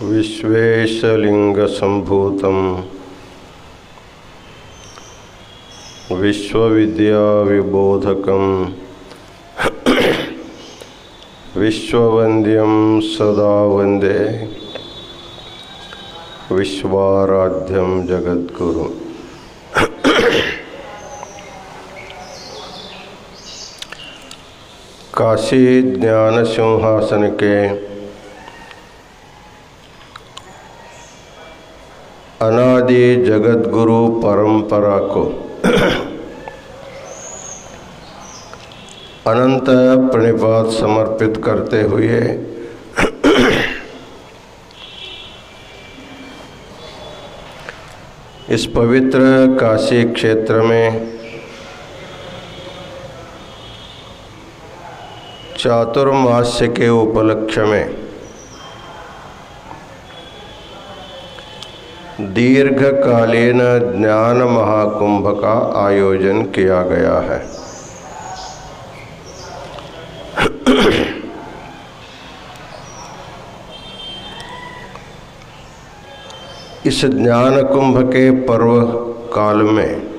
विश्वेशलिंगसंभूतं विश्वविद्याविबोधकं विश्ववन्द्यं सदा वन्दे विश्वाराध्यं जगद्गुरु। काशी ज्ञान सिंहासन के अनादि जगद्गुरु परंपरा को अनंत प्रणिपात समर्पित करते हुए इस पवित्र काशी क्षेत्र में चातुर्मास्य के उपलक्ष्य में दीर्घकालीन ज्ञान महाकुंभ का आयोजन किया गया है। इस ज्ञान कुंभ के पर्व काल में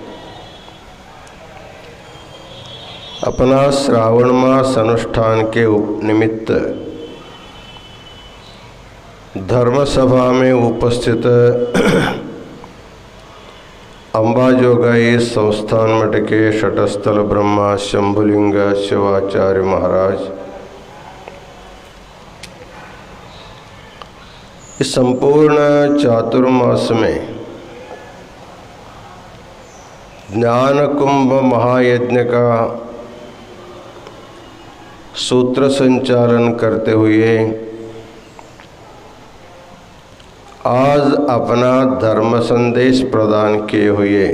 अपना श्रावण मास अनुष्ठान के निमित्त धर्म सभा में उपस्थित अंबाजोगाई संस्थान मठ के शटस्थल ब्रह्मा शंभुलिंग शिवाचार्य महाराज, इस संपूर्ण चातुर्मास में ज्ञान कुंभ महायज्ञ का सूत्र संचालन करते हुए आज अपना धर्म संदेश प्रदान किए हुए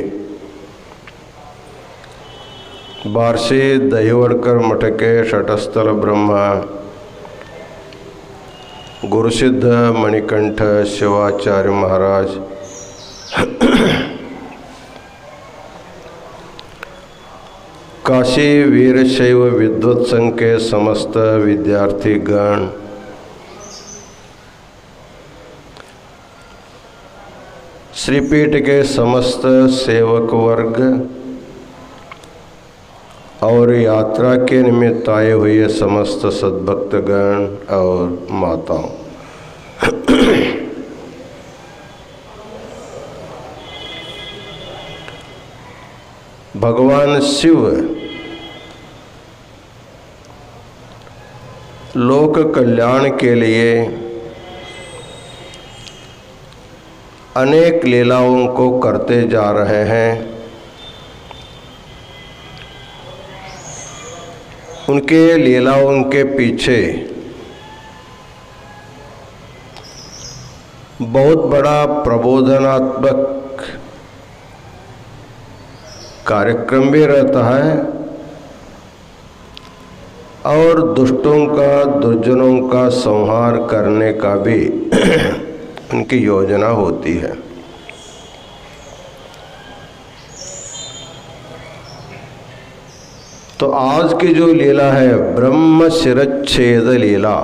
बारसी दहीवड़कर मठ के शटस्थल ब्रह्मा गुरुसिद्ध मणिकंठ शिवाचार्य महाराज, काशी वीरशैव विद्वत संघ के समस्त विद्यार्थीगण, श्रीपीठ के समस्त सेवक वर्ग और यात्रा के निमित्त आए हुए समस्त सद्भक्तगण और माताओं, भगवान शिव लोक कल्याण के लिए अनेक लीलाओं को करते जा रहे हैं। उनके लीलाओं के पीछे बहुत बड़ा प्रबोधनात्मक कार्यक्रम भी रहता है और दुष्टों का दुर्जनों का संहार करने का भी उनकी योजना होती है। तो आज की जो लीला है ब्रह्म शिरच्छेद लीला,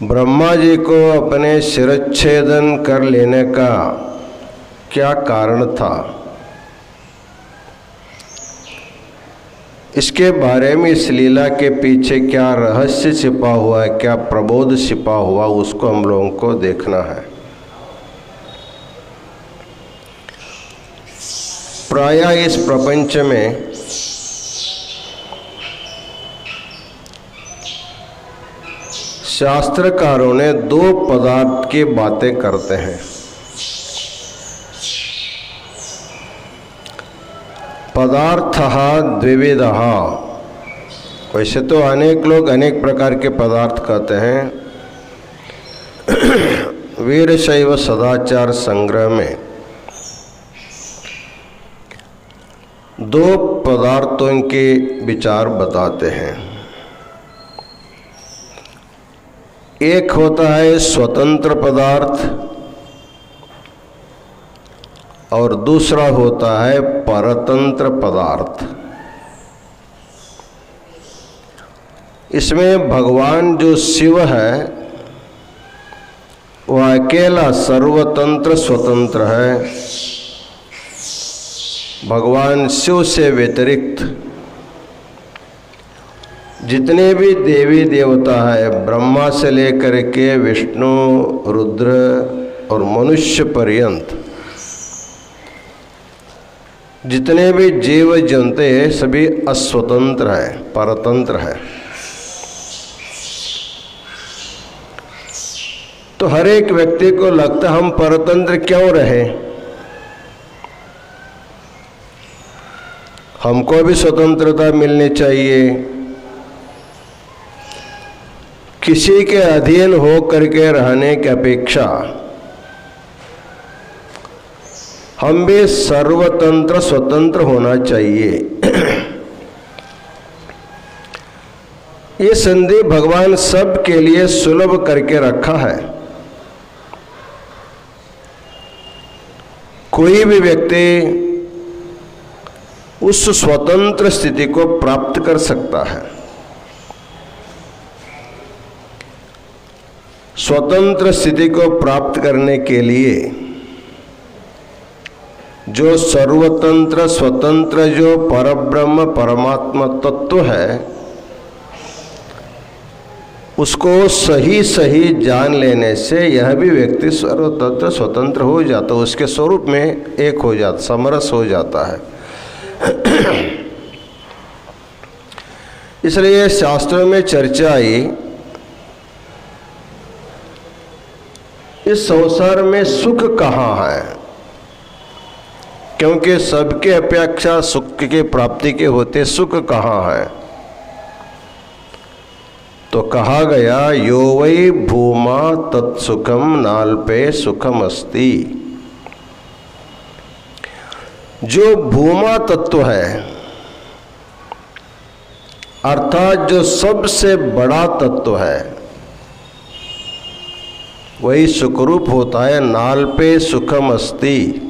ब्रह्मा जी को अपने शिरच्छेदन कर लेने का क्या कारण था, इसके बारे में इस लीला के पीछे क्या रहस्य छिपा हुआ है, क्या प्रबोध छिपा हुआ, उसको हम लोगों को देखना है। प्रायः इस प्रपंच में शास्त्रकारों ने दो पदार्थ की बातें करते हैं। पदार्थः द्विविधः। वैसे तो अनेक लोग अनेक प्रकार के पदार्थ कहते हैं। वीरशैव सदाचार संग्रह में दो पदार्थों के विचार बताते हैं। एक होता है स्वतंत्र पदार्थ और दूसरा होता है परतंत्र पदार्थ। इसमें भगवान जो शिव है वह अकेला सर्वतंत्र स्वतंत्र है। भगवान शिव से व्यतिरिक्त जितने भी देवी देवता है, ब्रह्मा से लेकर के विष्णु, रुद्र और मनुष्य पर्यंत जितने भी जीव जंतु हैं सभी अस्वतंत्र हैं, परतंत्र हैं। तो हर एक व्यक्ति को लगता है हम परतंत्र क्यों रहे, हमको भी स्वतंत्रता मिलनी चाहिए, किसी के अधीन हो करके रहने की अपेक्षा हम भी सर्वतंत्र स्वतंत्र होना चाहिए। ये संधि भगवान सब के लिए सुलभ करके रखा है। कोई भी व्यक्ति उस स्वतंत्र स्थिति को प्राप्त कर सकता है। स्वतंत्र स्थिति को प्राप्त करने के लिए जो सर्वतंत्र स्वतंत्र जो परब्रह्म परमात्मा तत्व है उसको सही सही जान लेने से यह भी व्यक्ति सर्वतंत्र स्वतंत्र हो जाता, उसके स्वरूप में एक हो जाता, समरस हो जाता है। इसलिए शास्त्रों में चर्चा आई, इस संसार में सुख कहाँ है, क्योंकि सबके अपेक्षा सुख की प्राप्ति के होते सुख कहाँ है। तो कहा गया यो वै भूमा तत्सुखम नाल्पे सुखम अस्ति। जो भूमा तत्व है अर्थात जो सबसे बड़ा तत्व है वही सुखरूप होता है। नाल्पे सुखम अस्ति।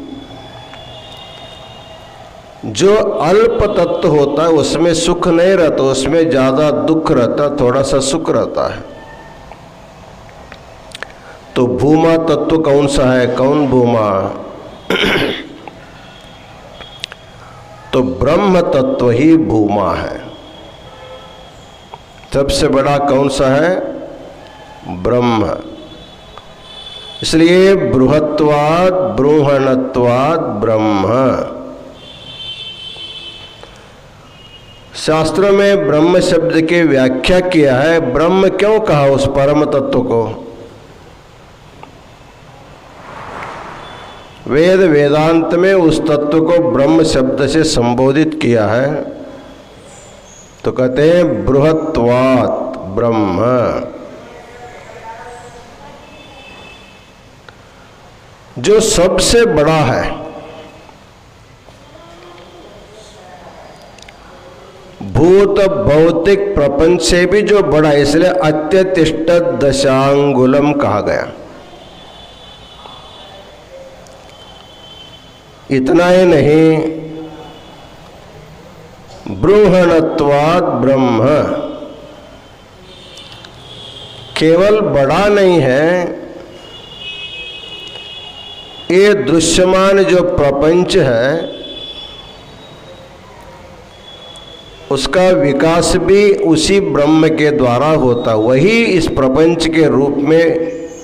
जो अल्प तत्व होता है उसमें सुख नहीं रहता, उसमें ज़्यादा दुख रहता, थोड़ा सा सुख रहता है। तो भूमा तत्व कौन सा है, कौन भूमा? तो ब्रह्म तत्व ही भूमा है। सबसे बड़ा कौन सा है? ब्रह्म। इसलिए बृहत्वाद बृहणत्वाद ब्रह्म। शास्त्रों में ब्रह्म शब्द की व्याख्या किया है। ब्रह्म क्यों कहा उस परम तत्व को? वेद वेदांत में उस तत्व को ब्रह्म शब्द से संबोधित किया है। तो कहते हैं बृहत्वात् ब्रह्म। जो सबसे बड़ा है, भूत भौतिक प्रपंच से भी जो बड़ा है, इसलिए अत्यतिष्ठ दशांगुलम कहा गया। इतना ही नहीं, बृहणत्वात् ब्रह्म। केवल बड़ा नहीं है, ये दृश्यमान जो प्रपंच है उसका विकास भी उसी ब्रह्म के द्वारा होता, वही इस प्रपंच के रूप में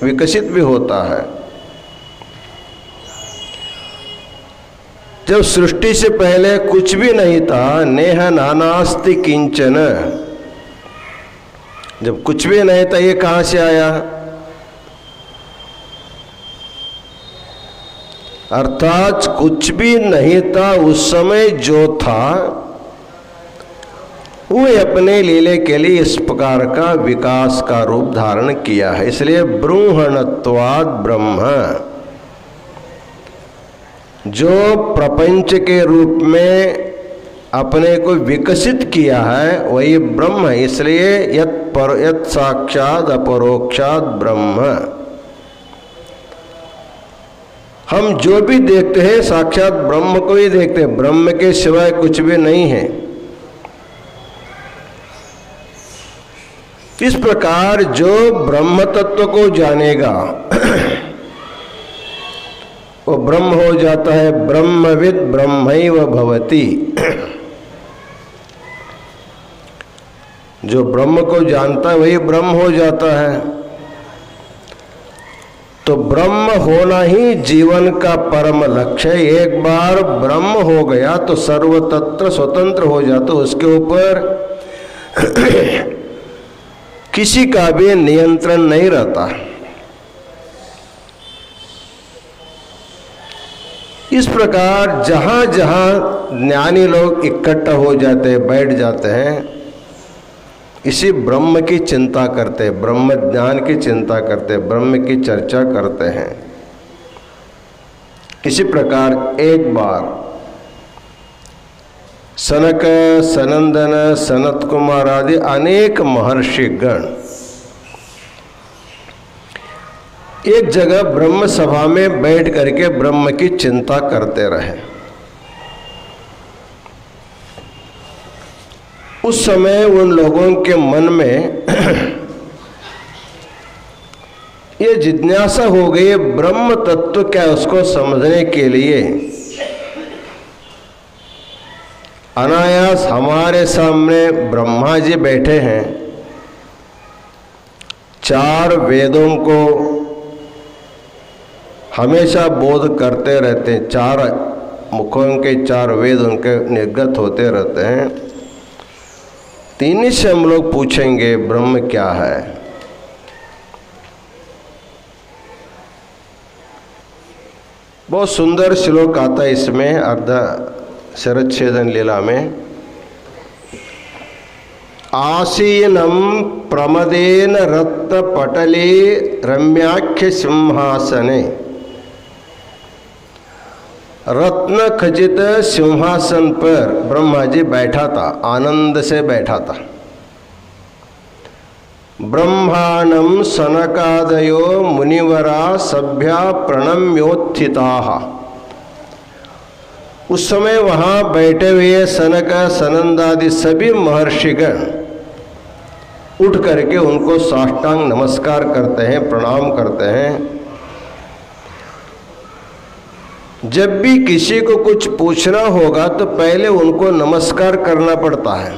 विकसित भी होता है। जब सृष्टि से पहले कुछ भी नहीं था, नेह नानास्ति किंचन, जब कुछ भी नहीं था ये कहाँ से आया? अर्थात कुछ भी नहीं था उस समय जो था वो अपने लीले के लिए इस प्रकार का विकास का रूप धारण किया है। इसलिए बृहणत्वात् ब्रह्म। जो प्रपंच के रूप में अपने को विकसित किया है वही ब्रह्म है। इसलिए यत् साक्षात् अपरोक्षात् ब्रह्म। हम जो भी देखते हैं साक्षात ब्रह्म को ही देखते हैं, ब्रह्म के सिवाय कुछ भी नहीं है। इस प्रकार जो ब्रह्म तत्व को जानेगा वो ब्रह्म हो जाता है। ब्रह्मविद ब्रह्मैव भवति। जो ब्रह्म को जानता है वही ब्रह्म हो जाता है। तो ब्रह्म होना ही जीवन का परम लक्ष्य है। एक बार ब्रह्म हो गया तो सर्वतत्र स्वतंत्र हो जाता, उसके ऊपर किसी का भी नियंत्रण नहीं रहता। इस प्रकार जहाँ जहाँ ज्ञानी लोग इकट्ठा हो जाते हैं, बैठ जाते हैं, इसी ब्रह्म की चिंता करते हैं, ब्रह्म ज्ञान की चिंता करते हैं, ब्रह्म की चर्चा करते हैं। इसी प्रकार एक बार सनक, सनंदन, सनत कुमार आदि अनेक महर्षि गण एक जगह ब्रह्म सभा में बैठ करके ब्रह्म की चिंता करते रहे। उस समय उन लोगों के मन में ये जिज्ञासा हो गई, ब्रह्म तत्व क्या है, उसको समझने के लिए अनायास हमारे सामने ब्रह्मा जी बैठे हैं, चार वेदों को हमेशा बोध करते रहते हैं, चार मुखों के चार वेद उनके निर्गत होते रहते हैं। तीन से हम लोग पूछेंगे ब्रह्म क्या है। बहुत सुंदर श्लोक आता है इसमें, अर्ध शरच्छेदन लीला में। आसीनम प्रमदेन रत्न पटले रम्याख्य सिंहासने। रत्न खचित सिंहासन पर ब्रह्मा जी बैठा था, आनंद से बैठा था। ब्रह्मांडम सनकादयो मुनिवरा सभ्या प्रणम्योत्थिताः। उस समय वहां बैठे हुए सनक, सनंदादि सभी महर्षिगण उठ करके उनको साष्टांग नमस्कार करते हैं, प्रणाम करते हैं। जब भी किसी को कुछ पूछना होगा तो पहले उनको नमस्कार करना पड़ता है।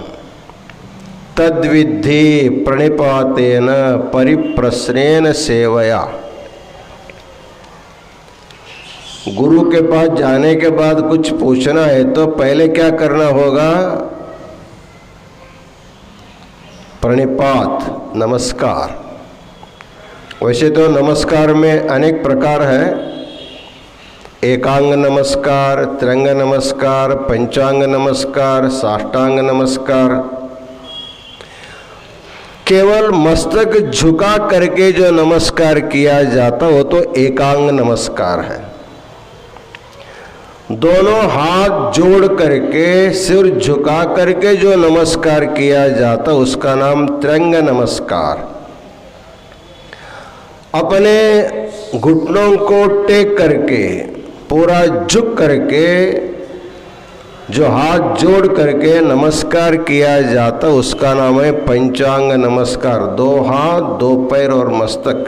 तद्विद्धि प्रणिपातेन परिप्रश्नेन सेवया। गुरु के पास जाने के बाद कुछ पूछना है तो पहले क्या करना होगा? प्रणिपात, नमस्कार। वैसे तो नमस्कार में अनेक प्रकार है, एकांग नमस्कार, त्रिअंग नमस्कार, पंचांग नमस्कार, साष्टांग नमस्कार। केवल मस्तक झुका करके जो नमस्कार किया जाता वो तो एकांग नमस्कार है। दोनों हाथ जोड़ करके सिर झुका करके जो नमस्कार किया जाता उसका नाम त्रिअंग नमस्कार। अपने घुटनों को टेक करके पूरा झुक करके जो हाथ जोड़ करके नमस्कार किया जाता उसका नाम है पंचांग नमस्कार। दो हाथ, दो पैर और मस्तक।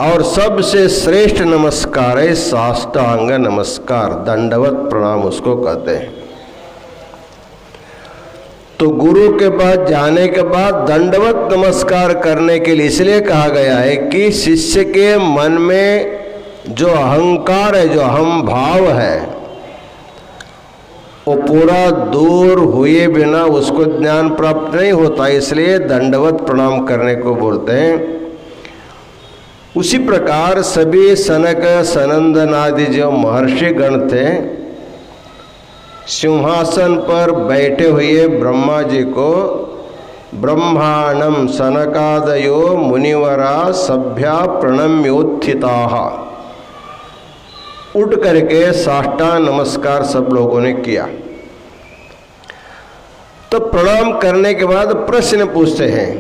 और सबसे श्रेष्ठ नमस्कार है साष्टांग नमस्कार, दंडवत प्रणाम उसको कहते हैं। तो गुरु के पास जाने के बाद दंडवत नमस्कार करने के लिए इसलिए कहा गया है कि शिष्य के मन में जो अहंकार है, जो अहम भाव है, वो पूरा दूर हुए बिना उसको ज्ञान प्राप्त नहीं होता, इसलिए दंडवत प्रणाम करने को बोलते हैं। उसी प्रकार सभी सनक, सनंदन आदि जो महर्षि गण थे, सिंहासन पर बैठे हुए ब्रह्मा जी को ब्रह्मांडम सनकादयो मुनिवरा सभ्या प्रणम्योत्थिताः उठ करके साष्टांग नमस्कार सब लोगों ने किया। तो प्रणाम करने के बाद प्रश्न पूछते हैं,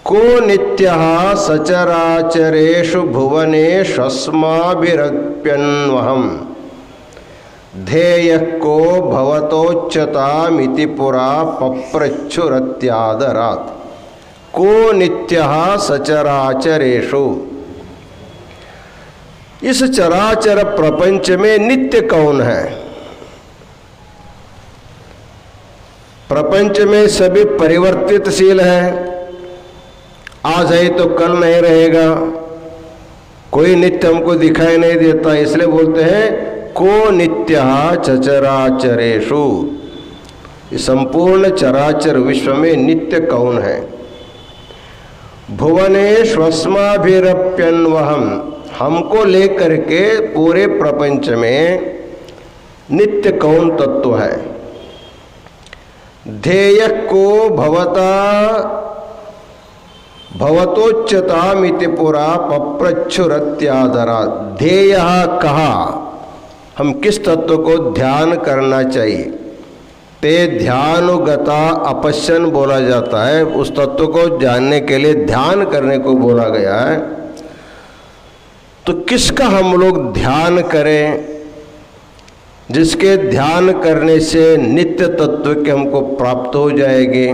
को नित्यः सचराचरेषु भुवनेषु अस्माभिरप्यन्वहम् ध्येय को भवतोच्चतामिति पुरा पप्रच्छुरत्यादरात् को नित्यः सचराचरेषु। इस चराचर प्रपंच में नित्य कौन है? प्रपंच में सभी परिवर्तितशील है, आज है तो कल नहीं रहेगा, कोई नित्य हमको दिखाई नहीं देता, इसलिए बोलते हैं को नित्यः चचराचरेषु। संपूर्ण चराचर विश्व में नित्य कौन है? भुवनेष्वस्माभिरप्यन्वहम्, हमको लेकर के पूरे प्रपंच में नित्य कौन तत्व है? ध्येय को भवतोच्चतामिति पुरा पप्रच्छुरत्यादरा। ध्येय कहा, हम किस तत्व को ध्यान करना चाहिए? ते ध्यानुगता अपश्यन बोला जाता है, उस तत्व को जानने के लिए ध्यान करने को बोला गया है। तो किसका हम लोग ध्यान करें जिसके ध्यान करने से नित्य तत्व के हमको प्राप्त हो जाएगी?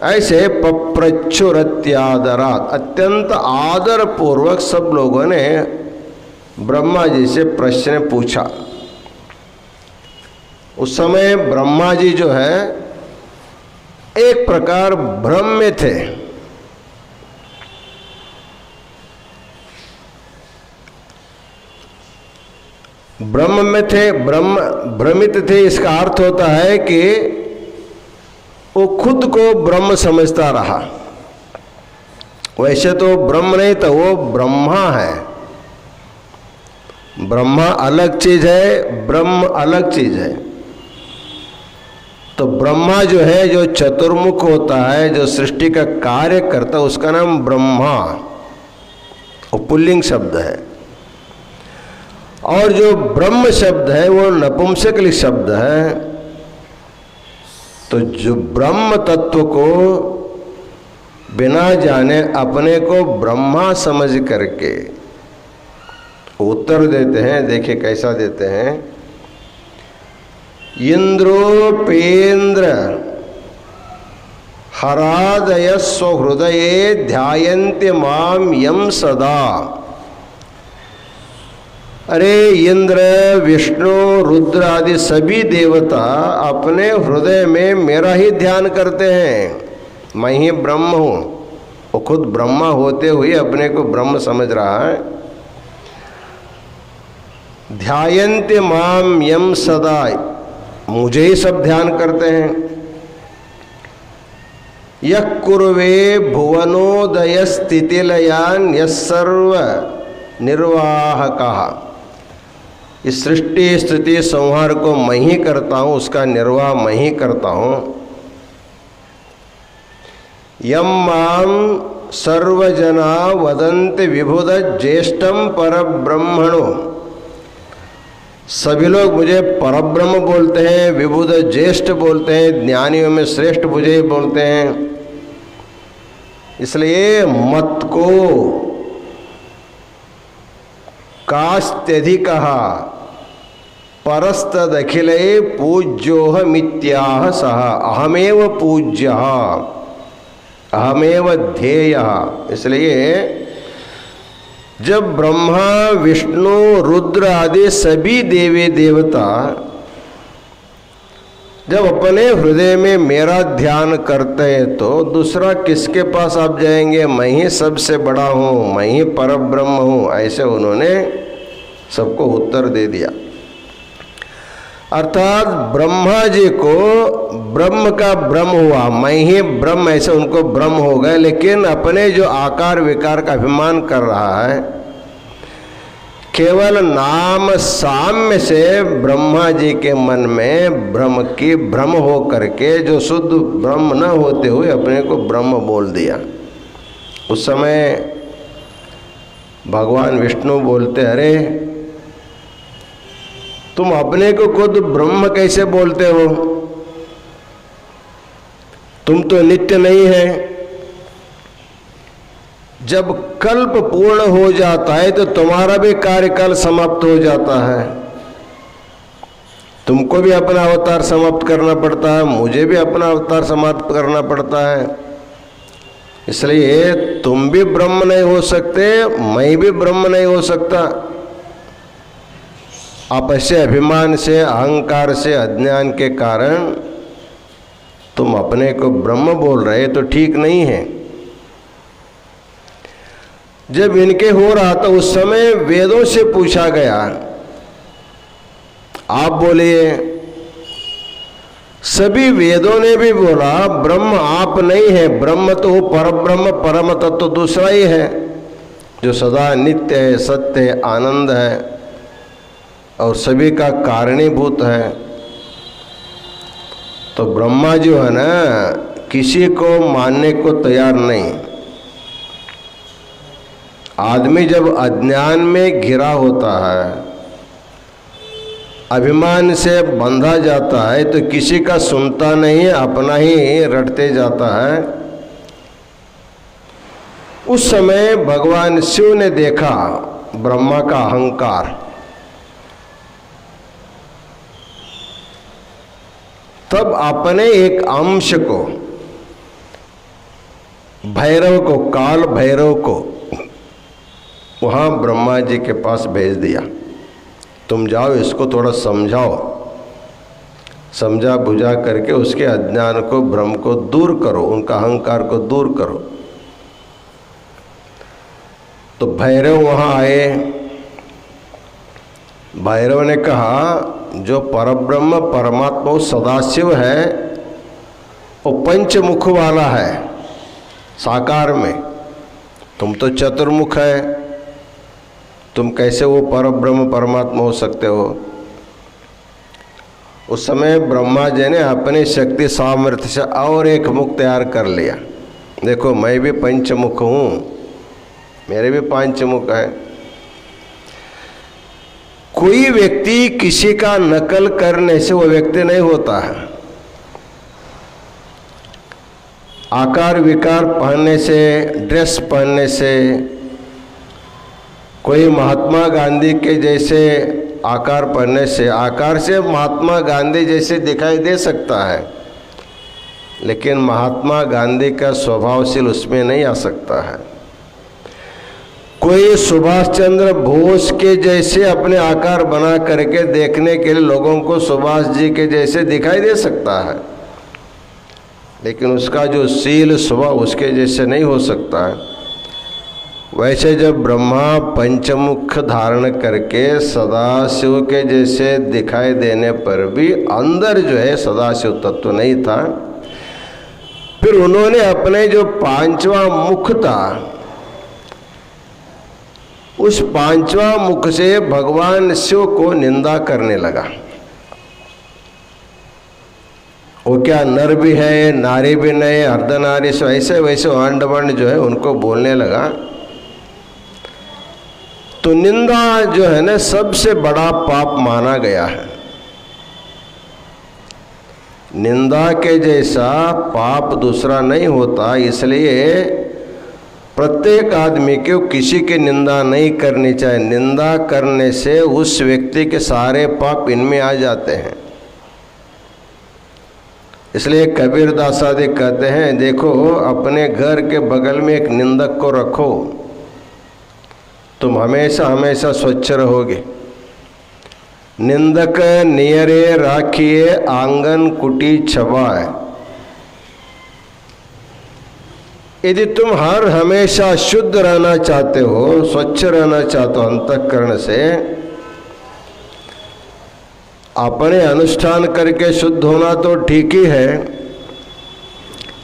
ऐसे पप्रच्छुरत्यादरात्, अत्यंत आदर पूर्वक सब लोगों ने ब्रह्मा जी से प्रश्न पूछा। उस समय ब्रह्मा जी जो है एक प्रकार भ्रम में थे। ब्रह्म में थे, भ्रमित थे। इसका अर्थ होता है कि वो खुद को ब्रह्म समझता रहा। वैसे तो ब्रह्म नहीं था, वो ब्रह्मा है। ब्रह्मा अलग चीज है, ब्रह्म अलग चीज है। तो ब्रह्मा जो है, जो चतुर्मुख होता है, जो सृष्टि का कार्य करता है, उसका नाम ब्रह्मा, वो पुल्लिंग शब्द है। और जो ब्रह्म शब्द है वो नपुंसकलिंग शब्द है। तो जो ब्रह्म तत्व को बिना जाने अपने को ब्रह्मा समझ करके उत्तर देते हैं। देखिए कैसा देते हैं। इंद्रोपेन्द्र हरादय स्वहृदये ध्यायन्ते माम यम सदा। अरे इंद्र, विष्णु, रुद्र आदि सभी देवता अपने हृदय में मेरा ही ध्यान करते हैं। मैं ही ब्रह्म हूँ। वो खुद ब्रह्मा होते हुए अपने को ब्रह्म समझ रहा है। ध्यायन्ते माम यम सदा, मुझे ही सब ध्यान करते हैं। यः कुर्वे भुवनोदय स्थितिलयान यस्सर्व निर्वाहकः। इस सृष्टि स्थिति संहार को मैं ही करता हूँ, उसका निर्वाह मैं ही करता हूँ। यम माम सर्वजना वदन्ति विबुध ज्येष्ठम परब्रह्मणो। सभी लोग मुझे परब्रह्म बोलते हैं, विबुध ज्येष्ठ बोलते हैं, ज्ञानियों में श्रेष्ठ मुझे बोलते हैं। इसलिए मत को कास्त्यधिकः परस्तदखिले पूज्योहमित्याह सह। अहमेव पूज्यः अहमेव ध्येयः। इसलिए जब ब्रह्मा, विष्णु, रुद्र आदि सभी देवी देवता जब अपने हृदय में मेरा ध्यान करते हैं तो दूसरा किसके पास आप जाएंगे? मैं ही सबसे बड़ा हूँ, मैं ही परब्रह्म हूँ। ऐसे उन्होंने सबको उत्तर दे दिया। अर्थात ब्रह्मा जी को ब्रह्म का ब्रह्म हुआ, मैं ही ब्रह्म, ऐसे उनको ब्रह्म हो गए। लेकिन अपने जो आकार विकार का अभिमान कर रहा है, केवल नाम साम्य से ब्रह्मा जी के मन में भ्रम हो करके जो शुद्ध ब्रह्म न होते हुए अपने को ब्रह्म बोल दिया। उस समय भगवान विष्णु बोलते, अरे तुम अपने को खुद ब्रह्म कैसे बोलते हो? तुम तो नित्य नहीं है। जब कल्प पूर्ण हो जाता है तो तुम्हारा भी कार्यकाल समाप्त हो जाता है। तुमको भी अपना अवतार समाप्त करना पड़ता है, मुझे भी अपना अवतार समाप्त करना पड़ता है। इसलिए तुम भी ब्रह्म नहीं हो सकते, मैं भी ब्रह्म नहीं हो सकता। आप ऐसे अभिमान से, अहंकार से, अज्ञान के कारण तुम अपने को ब्रह्म बोल रहे तो ठीक नहीं है। जब इनके हो रहा था उस समय वेदों से पूछा गया, आप बोलिए। सभी वेदों ने भी बोला ब्रह्म आप नहीं है, ब्रह्म तो वो परब्रह्म, परम तत्व तो दूसरा ही है जो सदा नित्य है, सत्य है, आनंद है और सभी का कारणीभूत है। तो ब्रह्मा जो है ना, किसी को मानने को तैयार नहीं। आदमी जब अज्ञान में घिरा होता है, अभिमान से बंधा जाता है, तो किसी का सुनता नहीं, अपना ही रटते जाता है। उस समय भगवान शिव ने देखा ब्रह्मा का अहंकार। तब अपने एक अंश को, भैरव को, काल भैरव को वहां ब्रह्मा जी के पास भेज दिया। तुम जाओ, इसको थोड़ा समझाओ, समझा बुझा करके उसके अज्ञान को, भ्रम को दूर करो, उनका अहंकार को दूर करो। तो भैरव वहां आए। भैरव ने कहा जो परब्रह्म परमात्मा वो सदाशिव है, वो पंचमुख वाला है साकार में। तुम तो चतुर्मुख है, तुम कैसे वो परब्रह्म परमात्मा हो सकते हो। उस समय ब्रह्मा जी ने अपनी शक्ति सामर्थ्य से और एक मुख तैयार कर लिया। देखो मैं भी पंचमुख हूँ, मेरे भी पांच मुख है। कोई व्यक्ति किसी का नकल करने से वो व्यक्ति नहीं होता है। आकार विकार पहनने से, ड्रेस पहनने से, कोई महात्मा गांधी के जैसे आकार पहनने से, आकार से महात्मा गांधी जैसे दिखाई दे सकता है, लेकिन महात्मा गांधी का स्वभावशील उसमें नहीं आ सकता है। कोई सुभाष चंद्र बोस के जैसे अपने आकार बना करके देखने के लिए लोगों को सुभाष जी के जैसे दिखाई दे सकता है, लेकिन उसका जो शील स्वभाव उसके जैसे नहीं हो सकता है। वैसे जब ब्रह्मा पंचमुख धारण करके सदाशिव के जैसे दिखाई देने पर भी अंदर जो है सदाशिव तत्व नहीं था, फिर उन्होंने अपने जो पांचवा मुख था, उस पांचवा मुख से भगवान शिव को निंदा करने लगा। वो क्या नर भी है, नारी भी नहीं, अर्धनारी से ऐसे वैसे वांड वंड जो है उनको बोलने लगा। तो निंदा जो है ना सबसे बड़ा पाप माना गया है। निंदा के जैसा पाप दूसरा नहीं होता, इसलिए प्रत्येक आदमी को किसी की निंदा नहीं करनी चाहिए। निंदा करने से उस व्यक्ति के सारे पाप इनमें आ जाते हैं। इसलिए कबीर दास आदि कहते हैं, देखो अपने घर के बगल में एक निंदक को रखो, तुम हमेशा हमेशा स्वच्छ रहोगे। निंदक नियरे राखिए, आंगन कुटी छवाए। यदि तुम हर हमेशा शुद्ध रहना चाहते हो, स्वच्छ रहना चाहते हो अंतःकरण से, अपने अनुष्ठान करके शुद्ध होना तो ठीक ही है,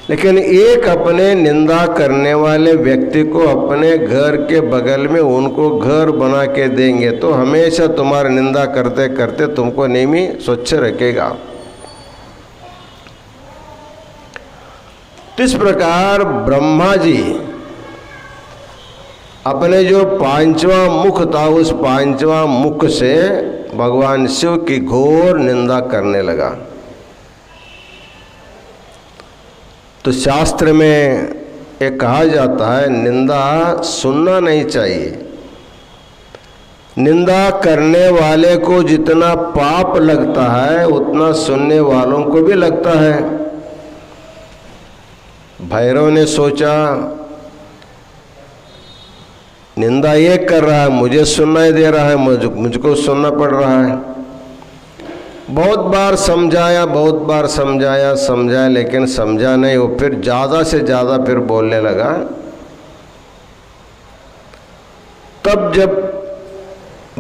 लेकिन एक अपने निंदा करने वाले व्यक्ति को अपने घर के बगल में उनको घर बना के देंगे तो हमेशा तुम्हारी निंदा करते करते तुमको नेमी स्वच्छ रखेगा। इस प्रकार ब्रह्मा जी अपने जो पांचवा मुख था, उस पांचवा मुख से भगवान शिव की घोर निंदा करने लगा। तो शास्त्र में एक कहा जाता है, निंदा सुनना नहीं चाहिए, निंदा करने वाले को जितना पाप लगता है उतना सुनने वालों को भी लगता है। भैरव ने सोचा निंदा ये कर रहा है, मुझे सुनना दे रहा है, मुझको सुनना पड़ रहा है। बहुत बार समझाया, बहुत बार समझाया, लेकिन समझा नहीं। वो फिर ज़्यादा से ज़्यादा फिर बोलने लगा। तब जब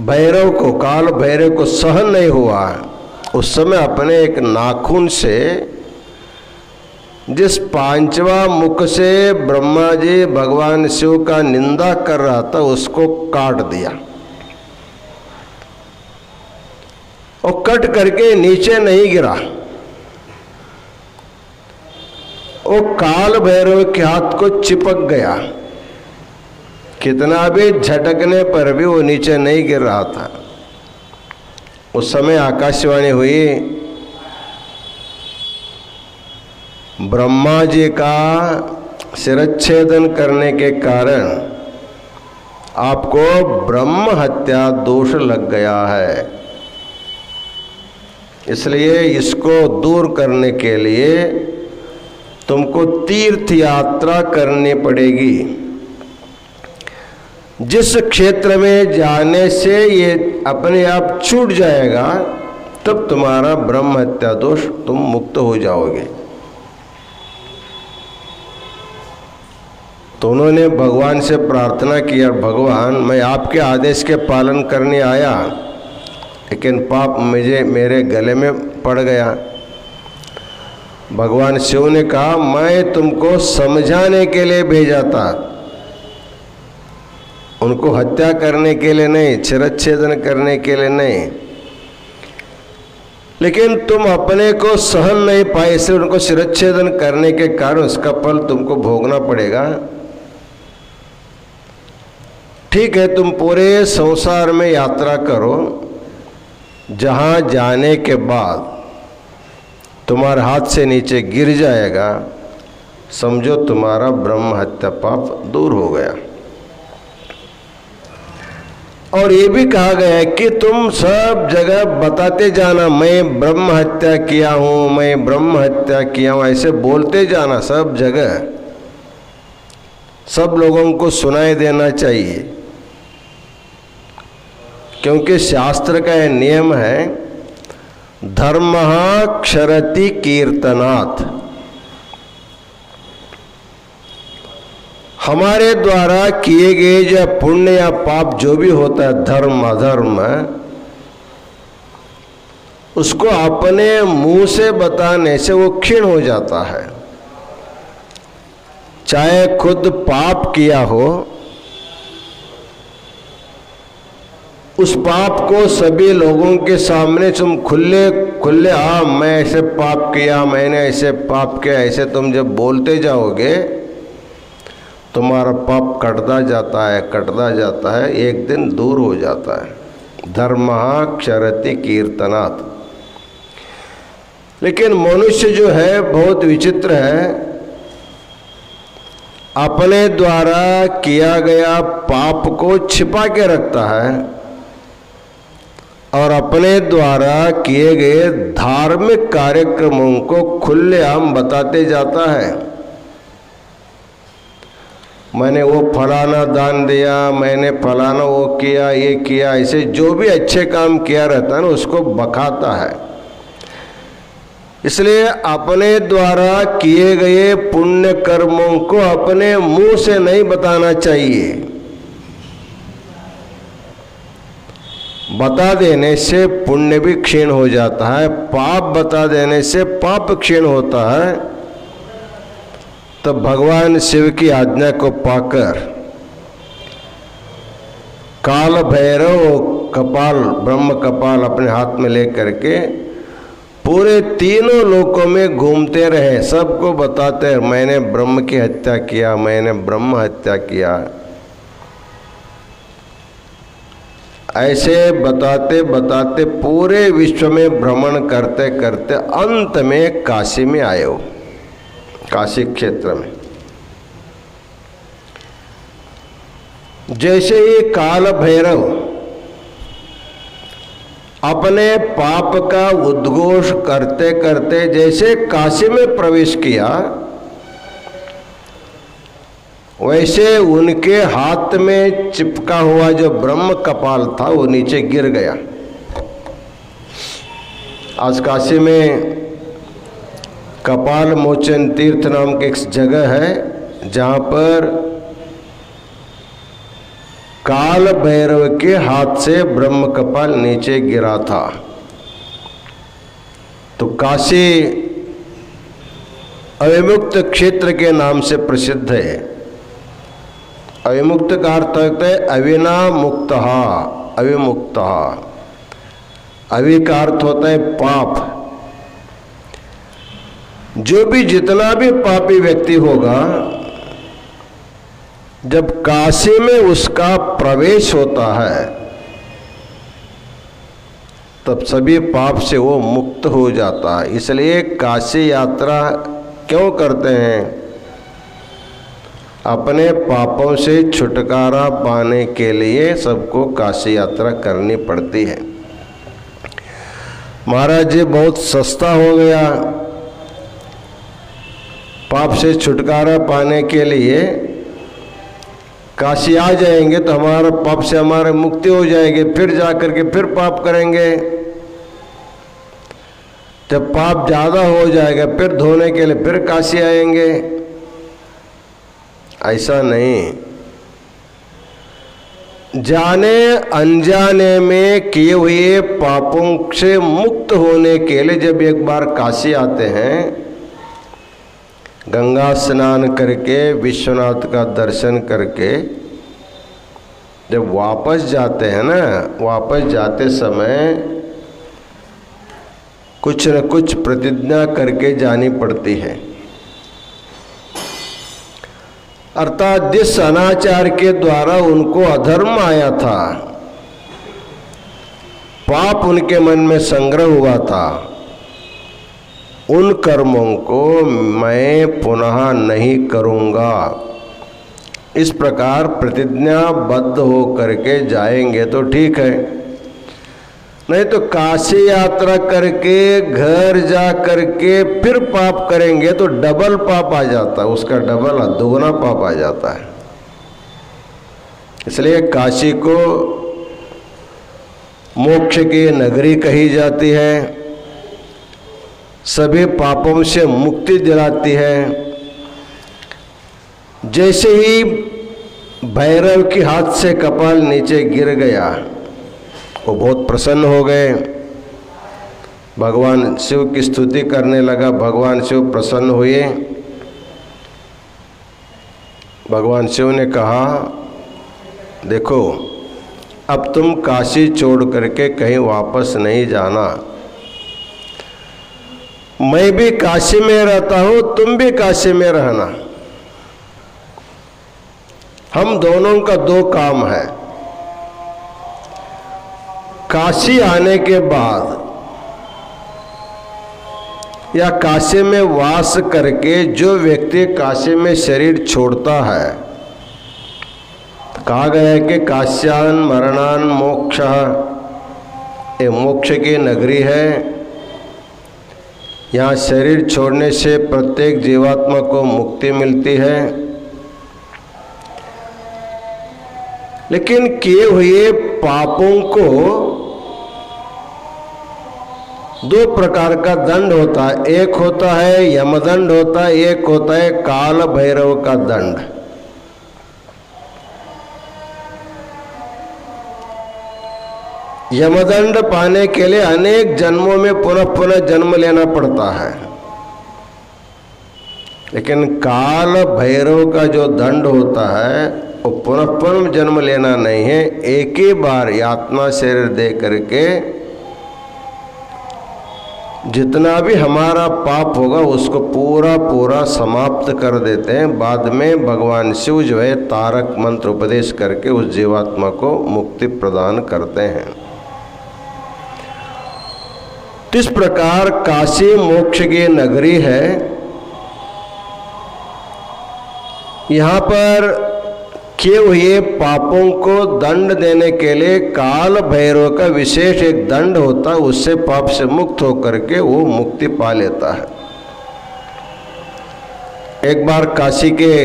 भैरव को, काल भैरव को सहन नहीं हुआ, उस समय अपने एक नाखून से जिस पांचवा मुख से ब्रह्मा जी भगवान शिव का निंदा कर रहा था उसको काट दिया और कट करके नीचे नहीं गिरा। वो काल भैरव के हाथ को चिपक गया। कितना भी झटकने पर भी वो नीचे नहीं गिर रहा था। उस समय आकाशवाणी हुई, ब्रह्मा जी का शिरच्छेदन करने के कारण आपको ब्रह्म हत्या दोष लग गया है, इसलिए इसको दूर करने के लिए तुमको तीर्थ यात्रा करनी पड़ेगी। जिस क्षेत्र में जाने से ये अपने आप छूट जाएगा तब तुम्हारा ब्रह्म हत्या दोष तुम मुक्त हो जाओगे। तो उन्होंने भगवान से प्रार्थना किया, भगवान मैं आपके आदेश के पालन करने आया, लेकिन पाप मेरे गले में पड़ गया। भगवान शिव ने कहा मैं तुमको समझाने के लिए भेजा था, उनको हत्या करने के लिए नहीं, शिरच्छेदन करने के लिए नहीं। लेकिन तुम अपने को सहन नहीं पाए, इसलिए उनको शिरच्छेदन करने के कारण उसका फल तुमको भोगना पड़ेगा। ठीक है, तुम पूरे संसार में यात्रा करो, जहाँ जाने के बाद तुम्हारे हाथ से नीचे गिर जाएगा, समझो तुम्हारा ब्रह्म हत्या पाप दूर हो गया। और ये भी कहा गया है कि तुम सब जगह बताते जाना मैं ब्रह्म हत्या किया हूँ, मैं ब्रह्म हत्या किया हूँ, ऐसे बोलते जाना सब जगह, सब लोगों को सुनाई देना चाहिए। क्योंकि शास्त्र का यह नियम है, धर्मः क्षरति कीर्तनात्। हमारे द्वारा किए गए जो पुण्य या पाप जो भी होता है, धर्म अधर्म, उसको अपने मुंह से बताने से वो क्षीण हो जाता है। चाहे खुद पाप किया हो, उस पाप को सभी लोगों के सामने तुम खुले हाँ मैं ऐसे पाप किया, मैंने ऐसे पाप किया, ऐसे तुम जब बोलते जाओगे तुम्हारा पाप कटता जाता है, एक दिन दूर हो जाता है। धर्मः क्षरति कीर्तनात्। लेकिन मनुष्य जो है बहुत विचित्र है, अपने द्वारा किया गया पाप को छिपा के रखता है और अपने द्वारा किए गए धार्मिक कार्यक्रमों को खुलेआम बताते जाता है। मैंने वो फलाना दान दिया, मैंने फलाना वो किया, ये किया, ऐसे जो भी अच्छे काम किया रहता है ना उसको बखाता है। इसलिए अपने द्वारा किए गए पुण्य कर्मों को अपने मुंह से नहीं बताना चाहिए। बता देने से पुण्य भी क्षीण हो जाता है, पाप बता देने से पाप क्षीण होता है। तब भगवान शिव की आज्ञा को पाकर काल भैरव कपाल, ब्रह्म कपाल अपने हाथ में लेकर के पूरे तीनों लोकों में घूमते रहे, सबको बताते मैंने ब्रह्म की हत्या किया, मैंने ब्रह्म हत्या किया। ऐसे बताते बताते पूरे विश्व में भ्रमण करते करते अंत में काशी में आए हो, काशी क्षेत्र में। जैसे ही काल भैरव अपने पाप का उद्घोष करते करते जैसे काशी में प्रवेश किया, वैसे उनके हाथ में चिपका हुआ जो ब्रह्म कपाल था वो नीचे गिर गया। आज काशी में कपाल मोचन तीर्थ नाम की एक जगह है जहाँ पर काल भैरव के हाथ से ब्रह्म कपाल नीचे गिरा था। तो काशी अविमुक्त क्षेत्र के नाम से प्रसिद्ध है। अविमुक्त का अर्थ होता है अविना मुक्त, अविमुक्त। अवि का अर्थ होता है पाप। जो भी जितना भी पापी व्यक्ति होगा, जब काशी में उसका प्रवेश होता है तब सभी पाप से वो मुक्त हो जाता है। इसलिए काशी यात्रा क्यों करते हैं? अपने पापों से छुटकारा पाने के लिए सबको काशी यात्रा करनी पड़ती है। महाराज जी बहुत सस्ता हो गया। पाप से छुटकारा पाने के लिए काशी आ जाएंगे तो हमारा पाप से हमारे मुक्ति हो जाएगी, फिर जाकर के फिर पाप करेंगे। जब पाप ज़्यादा हो जाएगा फिर धोने के लिए फिर काशी आएंगे। ऐसा नहीं, जाने अनजाने में किए हुए पापों से मुक्त होने के लिए जब एक बार काशी आते हैं, गंगा स्नान करके विश्वनाथ का दर्शन करके जब वापस जाते हैं ना, वापस जाते समय कुछ न कुछ प्रतिज्ञा करके जानी पड़ती है। अर्थात जिस अनाचार के द्वारा उनको अधर्म आया था, पाप उनके मन में संग्रह हुआ था, उन कर्मों को मैं पुनः नहीं करूँगा। इस प्रकार प्रतिज्ञाबद्ध हो करके जाएंगे तो ठीक है, नहीं तो काशी यात्रा करके घर जा करके फिर पाप करेंगे तो डबल पाप आ जाता है, उसका डबल दोगुना पाप आ जाता है। इसलिए काशी को मोक्ष की नगरी कही जाती है, सभी पापों से मुक्ति दिलाती है। जैसे ही भैरव के हाथ से कपाल नीचे गिर गया, वो बहुत प्रसन्न हो गए, भगवान शिव की स्तुति करने लगा। भगवान शिव प्रसन्न हुए। भगवान शिव ने कहा, देखो अब तुम काशी छोड़ करके कहीं वापस नहीं जाना। मैं भी काशी में रहता हूँ, तुम भी काशी में रहना। हम दोनों का दो काम है। काशी आने के बाद या काशी में वास करके जो व्यक्ति काशी में शरीर छोड़ता है, कहा गया है कि काश्यान मरणान मोक्ष, ये मोक्ष की नगरी है। यहाँ शरीर छोड़ने से प्रत्येक जीवात्मा को मुक्ति मिलती है। लेकिन किए हुए पापों को दो प्रकार का दंड होता है। एक होता है यमदंड होता है, एक होता है काल भैरव का दंड। यमदंड पाने के लिए अनेक जन्मों में पुनः पुनः जन्म लेना पड़ता है। लेकिन काल भैरव का जो दंड होता है वो पुनः पुनः जन्म लेना नहीं है, एक ही बार यातना शरीर दे करके जितना भी हमारा पाप होगा उसको पूरा पूरा समाप्त कर देते हैं। बाद में भगवान शिव जो है तारक मंत्र उपदेश करके उस जीवात्मा को मुक्ति प्रदान करते हैं। इस प्रकार काशी मोक्ष की नगरी है। यहाँ पर किए हुए पापों को दंड देने के लिए काल भैरव का विशेष एक दंड होता है, उससे पाप से मुक्त होकर के वो मुक्ति पा लेता है। एक बार काशी के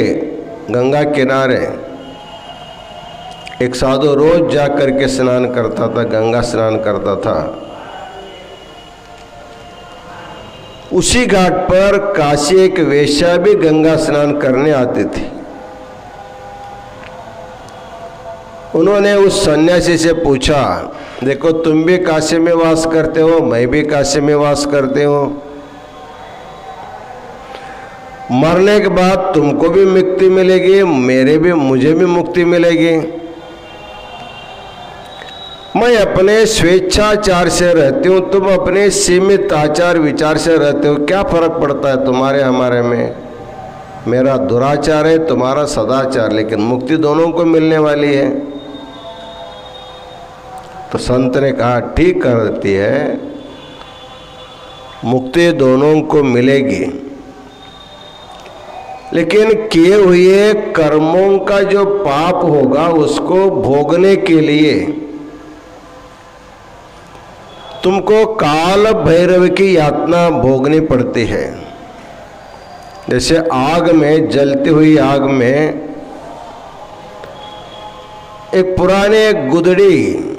गंगा किनारे एक साधु रोज जा करके स्नान करता था, गंगा स्नान करता था। उसी घाट पर काशी एक वेश्या भी गंगा स्नान करने आती थी। उन्होंने उस सन्यासी से पूछा, देखो तुम भी काशी में वास करते हो, मैं भी काशी में वास करते हो, मरने के बाद तुमको भी मुक्ति मिलेगी, मुझे भी मुक्ति मिलेगी। मैं अपने स्वेच्छाचार से रहती हूँ, तुम अपने सीमित आचार विचार से रहते हो, क्या फर्क पड़ता है तुम्हारे हमारे में? मेरा दुराचार है, तुम्हारा सदाचार, लेकिन मुक्ति दोनों को मिलने वाली है। तो संत ने कहा ठीक करती है, मुक्ति दोनों को मिलेगी, लेकिन किए हुए कर्मों का जो पाप होगा उसको भोगने के लिए तुमको काल भैरव की यातना भोगनी पड़ती है। जैसे आग में, जलती हुई आग में एक पुराने गुदड़ी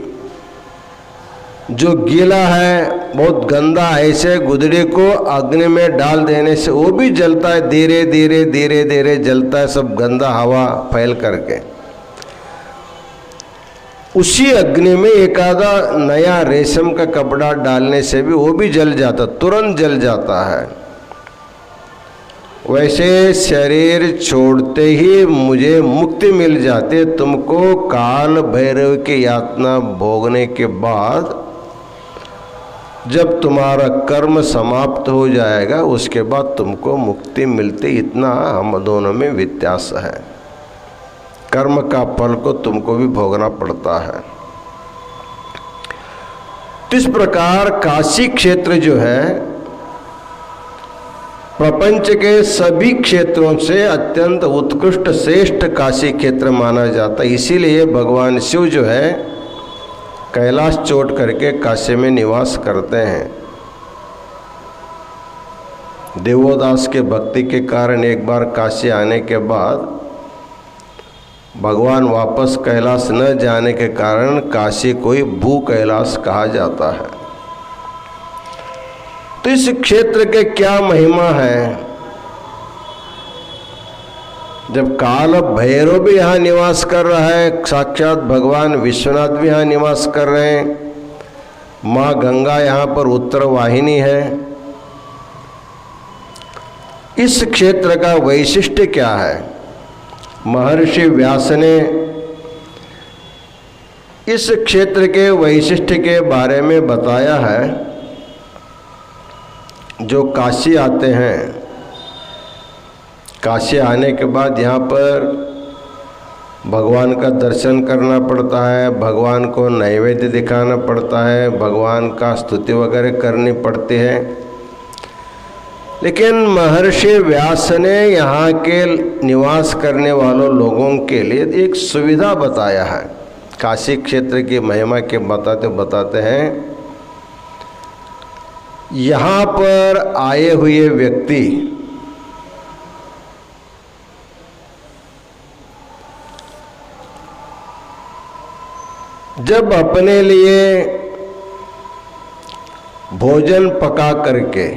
जो गीला है, बहुत गंदा है, ऐसे गुदड़ी को अग्नि में डाल देने से वो भी जलता है, धीरे धीरे धीरे धीरे जलता है, सब गंदा हवा फैल करके। उसी अग्नि में एक आधा नया रेशम का कपड़ा डालने से भी वो भी जल जाता, तुरंत जल जाता है। वैसे शरीर छोड़ते ही मुझे मुक्ति मिल जाती, तुमको काल भैरव की यातना भोगने के बाद जब तुम्हारा कर्म समाप्त हो जाएगा उसके बाद तुमको मुक्ति मिलती, इतना हम दोनों में व्यत्यास है। कर्म का फल को तुमको भी भोगना पड़ता है। इस प्रकार काशी क्षेत्र जो है प्रपंच के सभी क्षेत्रों से अत्यंत उत्कृष्ट श्रेष्ठ काशी क्षेत्र माना जाता है। इसीलिए भगवान शिव जो है कैलाश छोड़ करके काशी में निवास करते हैं। देवोदास के भक्ति के कारण एक बार काशी आने के बाद भगवान वापस कैलाश न जाने के कारण काशी कोई भू कैलाश कहा जाता है। तो इस क्षेत्र के क्या महिमा है? जब काल भैरव भी यहाँ निवास कर रहा है, साक्षात भगवान विश्वनाथ भी यहाँ निवास कर रहे हैं, माँ गंगा यहाँ पर उत्तर वाहिनी है। इस क्षेत्र का वैशिष्ट्य क्या है? महर्षि व्यास ने इस क्षेत्र के वैशिष्ट्य के बारे में बताया है। जो काशी आते हैं, काशी आने के बाद यहाँ पर भगवान का दर्शन करना पड़ता है, भगवान को नैवेद्य दिखाना पड़ता है, भगवान का स्तुति वगैरह करनी पड़ती है। लेकिन महर्षि व्यास ने यहाँ के निवास करने वालों लोगों के लिए एक सुविधा बताया है। काशी क्षेत्र की महिमा के बताते हैं, यहाँ पर आए हुए व्यक्ति जब अपने लिए भोजन पका करके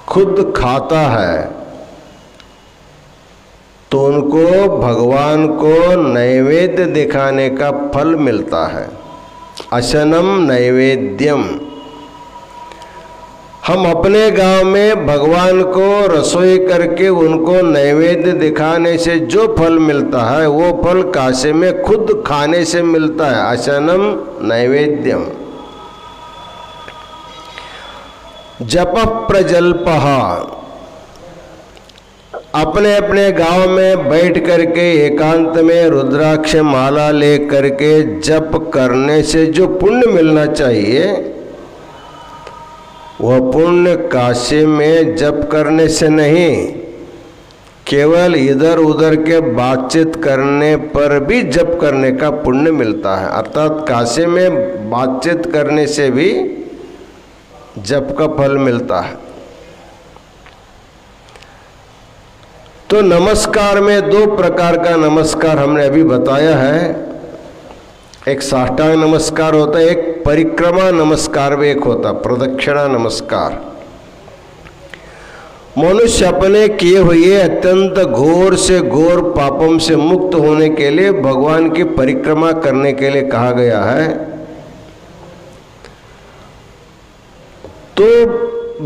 खुद खाता है तो उनको भगवान को नैवेद्य दिखाने का फल मिलता है। अशनम नैवेद्यम। हम अपने गांव में भगवान को रसोई करके उनको नैवेद्य दिखाने से जो फल मिलता है वो फल काशी में खुद खाने से मिलता है। अशनम नैवेद्यम। जप प्रजल्पः। अपने अपने गांव में बैठ करके एकांत में रुद्राक्ष माला ले करके जप करने से जो पुण्य मिलना चाहिए वह पुण्य काशी में जप करने से नहीं, केवल इधर उधर के बातचीत करने पर भी जप करने का पुण्य मिलता है, अर्थात काशी में बातचीत करने से भी जप का फल मिलता है। तो नमस्कार में दो प्रकार का नमस्कार हमने अभी बताया है। एक साष्टांग नमस्कार होता है, एक परिक्रमा नमस्कार भी एक होता, प्रदक्षिणा नमस्कार। मनुष्य अपने किए हुए अत्यंत घोर से घोर पापों से मुक्त होने के लिए भगवान की परिक्रमा करने के लिए कहा गया है। तो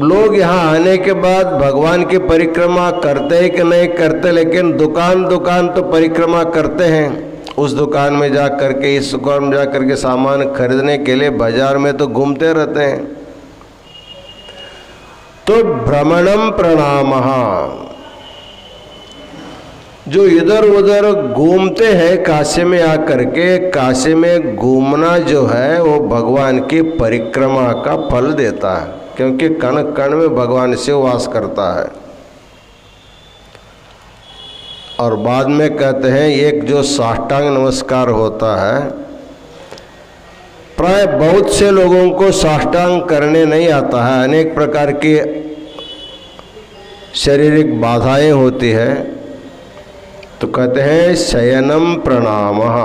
लोग यहाँ आने के बाद भगवान की परिक्रमा करते हैं कि नहीं करते, लेकिन दुकान दुकान तो परिक्रमा करते हैं। उस दुकान में जा करके, इस दुकान में जा करके सामान खरीदने के लिए बाजार में तो घूमते रहते हैं। तो भ्रमणम प्रणामः, जो इधर उधर घूमते हैं काशी में आकर के, काशी में घूमना जो है वो भगवान की परिक्रमा का फल देता है, क्योंकि कण कण में भगवान शिव वास करता है। और बाद में कहते हैं एक जो साष्टांग नमस्कार होता है, प्राय बहुत से लोगों को साष्टांग करने नहीं आता है, अनेक प्रकार की शारीरिक बाधाएं होती है। तो कहते हैं शयनम प्रणामः,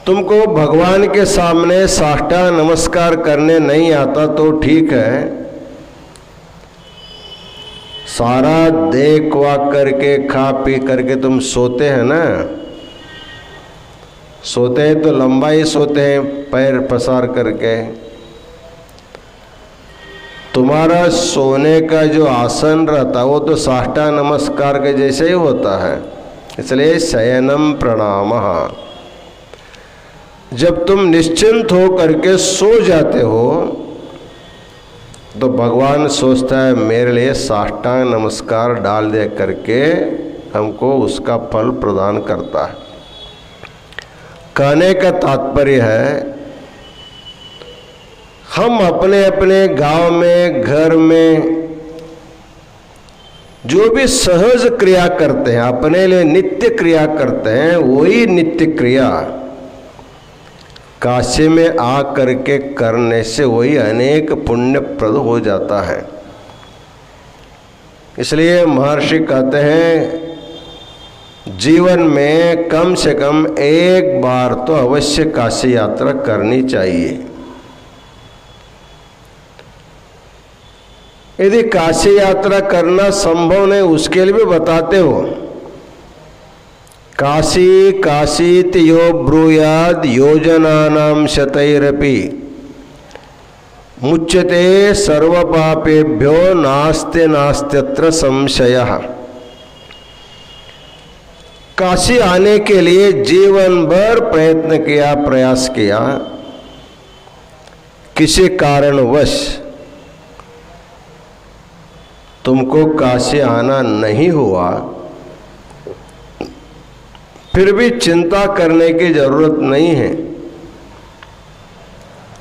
तुमको भगवान के सामने साष्टांग नमस्कार करने नहीं आता तो ठीक है, सारा देख वाक करके खा पी करके तुम सोते हैं ना, सोते हैं तो लंबा ही सोते हैं पैर पसार करके। तुम्हारा सोने का जो आसन रहता है वो तो साष्टांग नमस्कार के जैसे ही होता है, इसलिए शयनम प्रणामः। जब तुम निश्चिंत हो करके सो जाते हो तो भगवान सोचता है मेरे लिए साष्टांग नमस्कार डाल दे करके हमको उसका फल प्रदान करता है। कहने का तात्पर्य है, हम अपने अपने गांव में, घर में जो भी सहज क्रिया करते हैं, अपने लिए नित्य क्रिया करते हैं, वही नित्य क्रिया काशी में आ करके करने से वही अनेक पुण्यप्रद हो जाता है। इसलिए महर्षि कहते हैं जीवन में कम से कम एक बार तो अवश्य काशी यात्रा करनी चाहिए। यदि काशी यात्रा करना संभव नहीं, उसके लिए भी बताते हो, काशी काशीति यो ब्रूयाद योजनानां शतैरपि मुच्यते सर्वपापेभ्यो नास्ति नास्त्यत्र संशयः। काशी आने के लिए जीवन भर प्रयत्न किया, प्रयास किया, किसी कारणवश तुमको काशी आना नहीं हुआ, फिर भी चिंता करने की जरूरत नहीं है,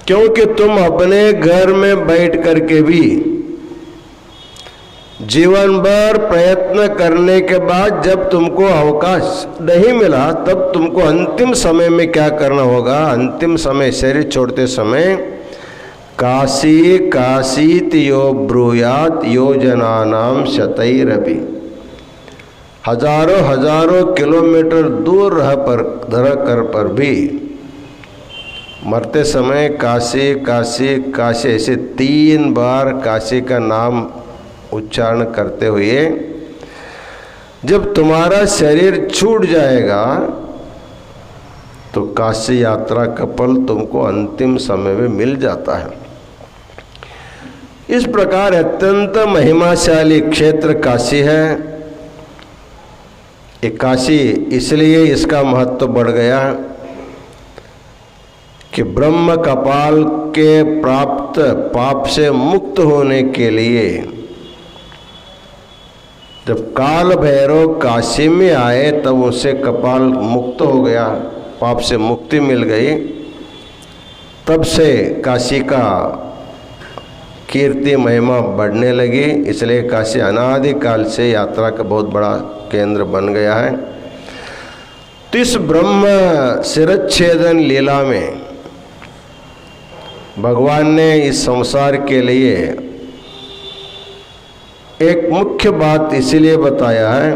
क्योंकि तुम अपने घर में बैठ करके भी जीवन भर प्रयत्न करने के बाद जब तुमको अवकाश नहीं मिला, तब तुमको अंतिम समय में क्या करना होगा, अंतिम समय शरीर छोड़ते समय काशी काशीति यो ब्रूयात योजनानां शतैरपि, हजारों हजारों किलोमीटर दूर रह कर पर भी मरते समय काशी काशी काशी ऐसे 3 बार काशी का नाम उच्चारण करते हुए जब तुम्हारा शरीर छूट जाएगा तो काशी यात्रा का फल तुमको अंतिम समय में मिल जाता है। इस प्रकार अत्यंत महिमाशाली क्षेत्र काशी है। ये काशी इसलिए इसका महत्व बढ़ गया कि ब्रह्म कपाल के प्राप्त पाप से मुक्त होने के लिए जब काल भैरव काशी में आए तब उससे कपाल मुक्त हो गया, पाप से मुक्ति मिल गई। तब से काशी का कीर्ति महिमा बढ़ने लगी, इसलिए काशी अनादिकाल से यात्रा का बहुत बड़ा केंद्र बन गया है। तो इस ब्रह्म शिरच्छेदन लीला में भगवान ने इस संसार के लिए एक मुख्य बात इसीलिए बताया है,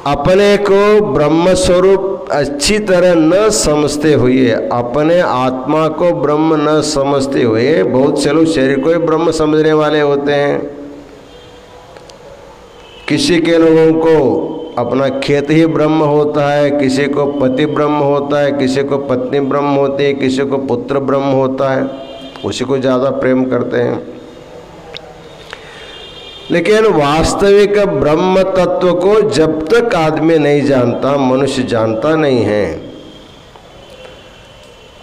अपने को ब्रह्म स्वरूप अच्छी तरह न समझते हुए, अपने आत्मा को ब्रह्म न समझते हुए, बहुत से लोग शरीर को ही ब्रह्म समझने वाले होते हैं। किसी के लोगों को अपना खेत ही ब्रह्म होता है, किसी को पति ब्रह्म होता है, किसी को पत्नी ब्रह्म होती है, किसी को पुत्र ब्रह्म होता है, उसी को ज़्यादा प्रेम करते हैं। लेकिन वास्तविक ब्रह्म तत्व को जब तक आदमी नहीं जानता, मनुष्य जानता नहीं है,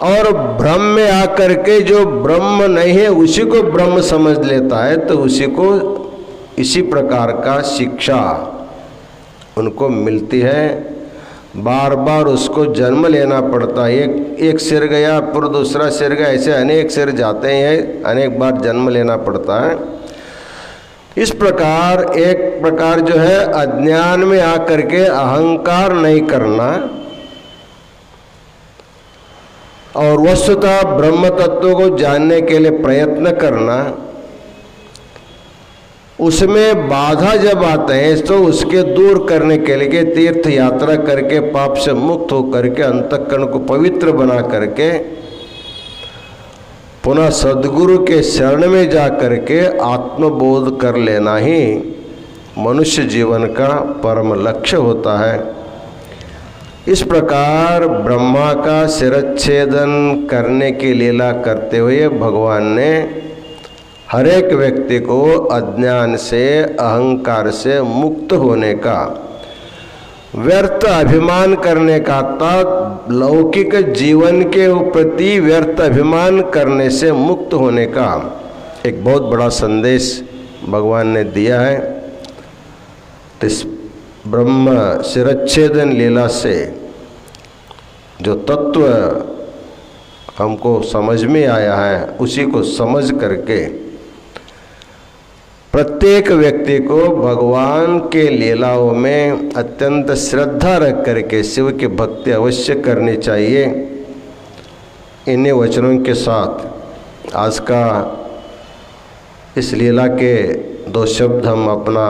और ब्रह्म में आकर के जो ब्रह्म नहीं है उसी को ब्रह्म समझ लेता है, तो उसी को इसी प्रकार का शिक्षा उनको मिलती है। बार बार उसको जन्म लेना पड़ता है। एक सिर गया फिर दूसरा सिर गया, ऐसे अनेक सिर जाते हैं, अनेक बार जन्म लेना पड़ता है। इस प्रकार एक प्रकार जो है अज्ञान में आकर के अहंकार नहीं करना और वस्तुतः ब्रह्म तत्व को जानने के लिए प्रयत्न करना, उसमें बाधा जब आते हैं तो उसके दूर करने के लिए तीर्थ यात्रा करके पाप से मुक्त होकर के अंतःकरण को पवित्र बना करके पुनः सद्गुरु के शरण में जा करके आत्मबोध कर लेना ही मनुष्य जीवन का परम लक्ष्य होता है। इस प्रकार ब्रह्मा का शिरच्छेदन करने की लीला करते हुए भगवान ने हर एक व्यक्ति को अज्ञान से, अहंकार से मुक्त होने का, व्यर्थ अभिमान करने का, अर्थात लौकिक जीवन के प्रति व्यर्थ अभिमान करने से मुक्त होने का एक बहुत बड़ा संदेश भगवान ने दिया है। तो इस ब्रह्म शिरच्छेदन लीला से जो तत्व हमको समझ में आया है, उसी को समझ करके प्रत्येक व्यक्ति को भगवान के लीलाओं में अत्यंत श्रद्धा रख करके शिव की भक्ति अवश्य करनी चाहिए। इन्हीं वचनों के साथ आज का इस लीला के 2 शब्द हम अपना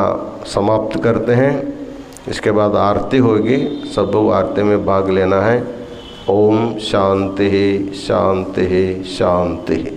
समाप्त करते हैं। इसके बाद आरती होगी, सब आरती में भाग लेना है। ओम शांति शांति शांति।